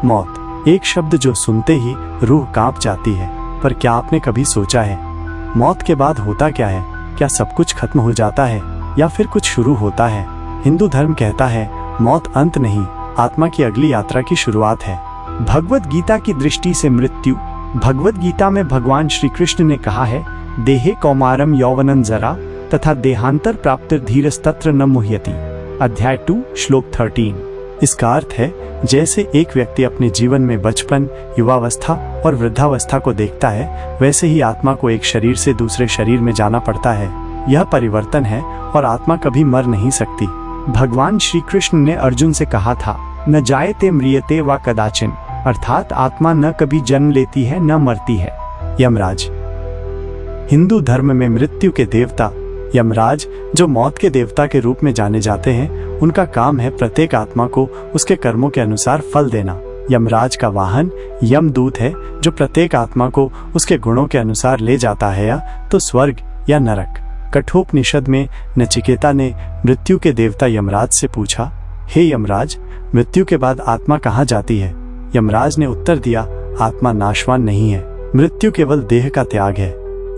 मौत, एक शब्द जो सुनते ही रूह कांप जाती है। पर क्या आपने कभी सोचा है मौत के बाद होता क्या है? क्या सब कुछ खत्म हो जाता है या फिर कुछ शुरू होता है? हिंदू धर्म कहता है मौत अंत नहीं, आत्मा की अगली यात्रा की शुरुआत है। भगवत गीता की दृष्टि से मृत्यु। भगवत गीता में भगवान श्री कृष्ण ने कहा है, देहे कौमारम यौवनं जरा तथा देहांतर प्राप्तिर धीरस्तत्र न मुह्यति। अध्याय 2 श्लोक 13। इसका अर्थ है, जैसे एक व्यक्ति अपने जीवन में बचपन, युवावस्था और वृद्धावस्था को देखता है, वैसे ही आत्मा को एक शरीर से दूसरे शरीर में जाना पड़ता है। यह परिवर्तन है और आत्मा कभी मर नहीं सकती। भगवान श्री कृष्ण ने अर्जुन से कहा था, न जायते म्रियते व कदाचिन, अर्थात आत्मा न कभी जन्म लेती है न मरती है। यमराज। हिंदू धर्म में मृत्यु के देवता यमराज, जो मौत के देवता के रूप में जाने जाते हैं, उनका काम है प्रत्येक आत्मा को उसके कर्मों के अनुसार फल देना। यमराज का वाहन यमदूत है, जो प्रत्येक आत्मा को उसके गुणों के अनुसार ले जाता है, या तो स्वर्ग या नरक। कठोपनिषद में नचिकेता ने मृत्यु के देवता यमराज से पूछा, हे यमराज, मृत्यु के बाद आत्मा कहाँ जाती है? यमराज ने उत्तर दिया, आत्मा नाशवान नहीं है, मृत्यु केवल देह का त्याग है।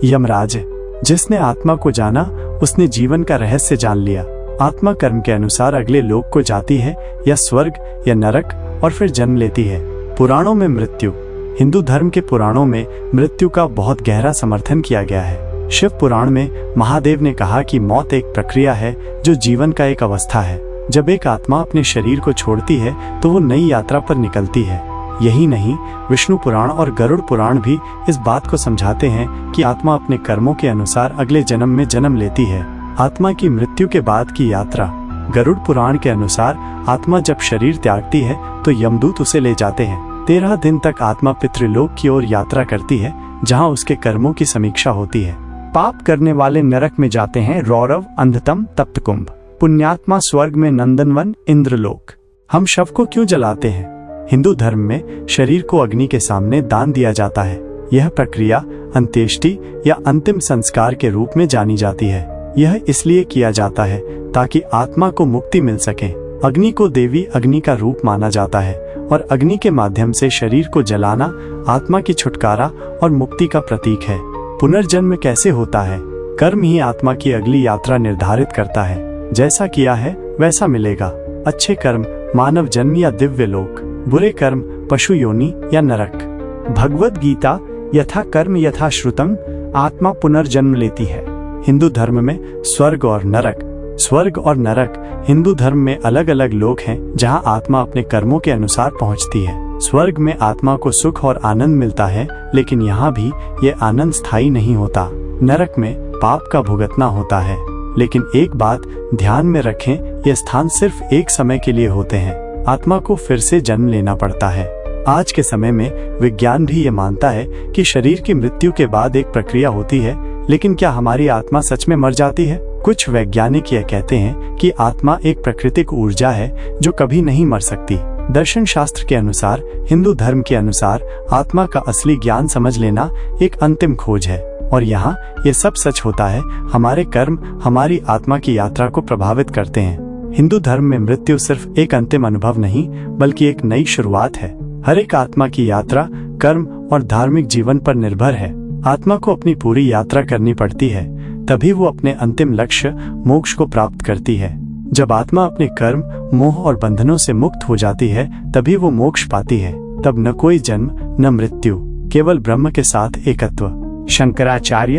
यमराज, जिसने आत्मा को जाना उसने जीवन का रहस्य जान लिया। आत्मा कर्म के अनुसार अगले लोक को जाती है, या स्वर्ग या नरक, और फिर जन्म लेती है। पुराणों में मृत्यु। हिंदू धर्म के पुराणों में मृत्यु का बहुत गहरा समर्थन किया गया है। शिव पुराण में महादेव ने कहा कि मौत एक प्रक्रिया है जो जीवन का एक अवस्था है। जब एक आत्मा अपने शरीर को छोड़ती है तो वो नई यात्रा पर निकलती है। यही नहीं, विष्णु पुराण और गरुड़ पुराण भी इस बात को समझाते हैं कि आत्मा अपने कर्मों के अनुसार अगले जन्म में जन्म लेती है। आत्मा की मृत्यु के बाद की यात्रा। गरुड़ पुराण के अनुसार आत्मा जब शरीर त्यागती है तो यमदूत उसे ले जाते हैं। 13 दिन तक आत्मा पितृलोक की ओर यात्रा करती है, जहां उसके कर्मों की समीक्षा होती है। पाप करने वाले नरक में जाते हैं रौरव, अंधतम, तप्तकुंभ। पुण्यात्मा स्वर्ग में नंदनवन, इंद्रलोक। हम शव को क्यों जलाते हैं? हिंदू धर्म में शरीर को अग्नि के सामने दान दिया जाता है। यह प्रक्रिया अंत्येष्टि या अंतिम संस्कार के रूप में जानी जाती है। यह इसलिए किया जाता है ताकि आत्मा को मुक्ति मिल सके। अग्नि को देवी अग्नि का रूप माना जाता है और अग्नि के माध्यम से शरीर को जलाना आत्मा की छुटकारा और मुक्ति का प्रतीक है। पुनर्जन्म कैसे होता है? कर्म ही आत्मा की अगली यात्रा निर्धारित करता है। जैसा किया है वैसा मिलेगा। अच्छे कर्म मानव जन्म या दिव्य लोक, बुरे कर्म पशु योनि या नरक। भगवत गीता, यथा कर्म यथा श्रुतम, आत्मा पुनर्जन्म लेती है। हिंदू धर्म में स्वर्ग और नरक। स्वर्ग और नरक हिंदू धर्म में अलग अलग लोक हैं, जहां आत्मा अपने कर्मों के अनुसार पहुंचती है। स्वर्ग में आत्मा को सुख और आनंद मिलता है, लेकिन यहाँ भी ये आनंद स्थायी नहीं होता। नरक में पाप का भुगतना होता है, लेकिन एक बात ध्यान में रखें, ये स्थान सिर्फ एक समय के लिए होते हैं। आत्मा को फिर से जन्म लेना पड़ता है। आज के समय में विज्ञान भी ये मानता है कि शरीर की मृत्यु के बाद एक प्रक्रिया होती है, लेकिन क्या हमारी आत्मा सच में मर जाती है? कुछ वैज्ञानिक यह कहते हैं कि आत्मा एक प्राकृतिक ऊर्जा है जो कभी नहीं मर सकती। दर्शन शास्त्र के अनुसार, हिंदू धर्म के अनुसार, आत्मा का असली ज्ञान समझ लेना एक अंतिम खोज है। और यहाँ ये सब सच होता है। हमारे कर्म हमारी आत्मा की यात्रा को प्रभावित करते हैं। हिंदू धर्म में मृत्यु सिर्फ एक अंतिम अनुभव नहीं, बल्कि एक नई शुरुआत है। हर एक आत्मा की यात्रा कर्म और धार्मिक जीवन पर निर्भर है। आत्मा को अपनी पूरी यात्रा करनी पड़ती है, तभी वो अपने अंतिम लक्ष्य मोक्ष को प्राप्त करती है। जब आत्मा अपने कर्म, मोह और बंधनों से मुक्त हो जाती है, तभी वो मोक्ष पाती है। तब न कोई जन्म न मृत्यु, केवल ब्रह्म के साथ एकत्व। शंकराचार्य,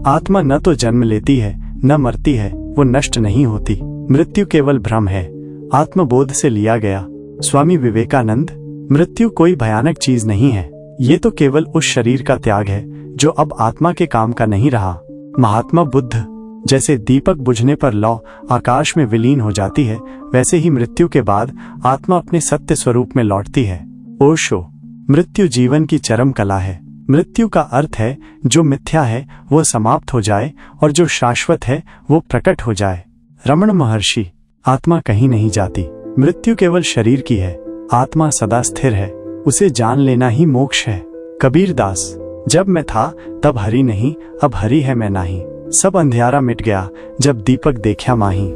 आत्मा न तो जन्म लेती है न मरती है, वो नष्ट नहीं होती। मृत्यु केवल भ्रम है, आत्मबोध से लिया गया। स्वामी विवेकानंद, मृत्यु कोई भयानक चीज नहीं है, ये तो केवल उस शरीर का त्याग है जो अब आत्मा के काम का नहीं रहा। महात्मा बुद्ध, जैसे दीपक बुझने पर लौ आकाश में विलीन हो जाती है, वैसे ही मृत्यु के बाद आत्मा अपने सत्य स्वरूप में लौटती है। ओशो, मृत्यु जीवन की चरम कला है। मृत्यु का अर्थ है जो मिथ्या है वो समाप्त हो जाए और जो शाश्वत है वो प्रकट हो जाए। रमण महर्षि, आत्मा कहीं नहीं जाती, मृत्यु केवल शरीर की है, आत्मा सदा स्थिर है, उसे जान लेना ही मोक्ष है। कबीर दास, जब मैं था तब हरि नहीं, अब हरि है मैं नाही, सब अंधियारा मिट गया जब दीपक देखा माही।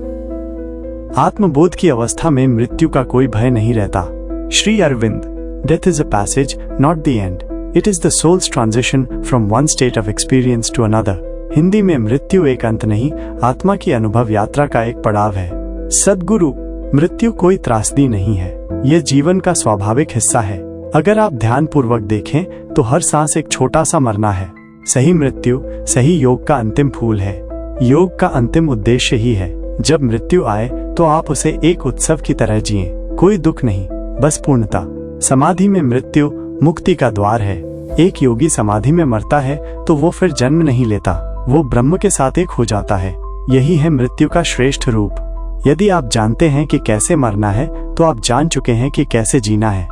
आत्मबोध की अवस्था में मृत्यु का कोई भय नहीं रहता। Shri Arvind, Death is a passage, not the end. It is the soul's transition from one state of experience to another. Hindi में मृत्यु एक अंत नहीं, आत्मा की अनुभव यात्रा का एक पड़ाव है। सद्गुरु, मृत्यु कोई त्रासदी नहीं है, यह जीवन का स्वाभाविक हिस्सा है। अगर आप ध्यान पूर्वक देखें तो हर सांस एक छोटा सा मरना है। सही मृत्यु सही योग का अंतिम फूल है। योग का अंतिम उद्देश्य ही है, जब मृत्यु आए तो आप उसे एक उत्सव की तरह जिएं, कोई दुख नहीं, बस पूर्णता। समाधि में मृत्यु मुक्ति का द्वार है। एक योगी समाधि में मरता है तो वो फिर जन्म नहीं लेता, वो ब्रह्म के साथ एक हो जाता है। यही है मृत्यु का श्रेष्ठ रूप। यदि आप जानते हैं कि कैसे मरना है तो आप जान चुके हैं कि कैसे जीना है।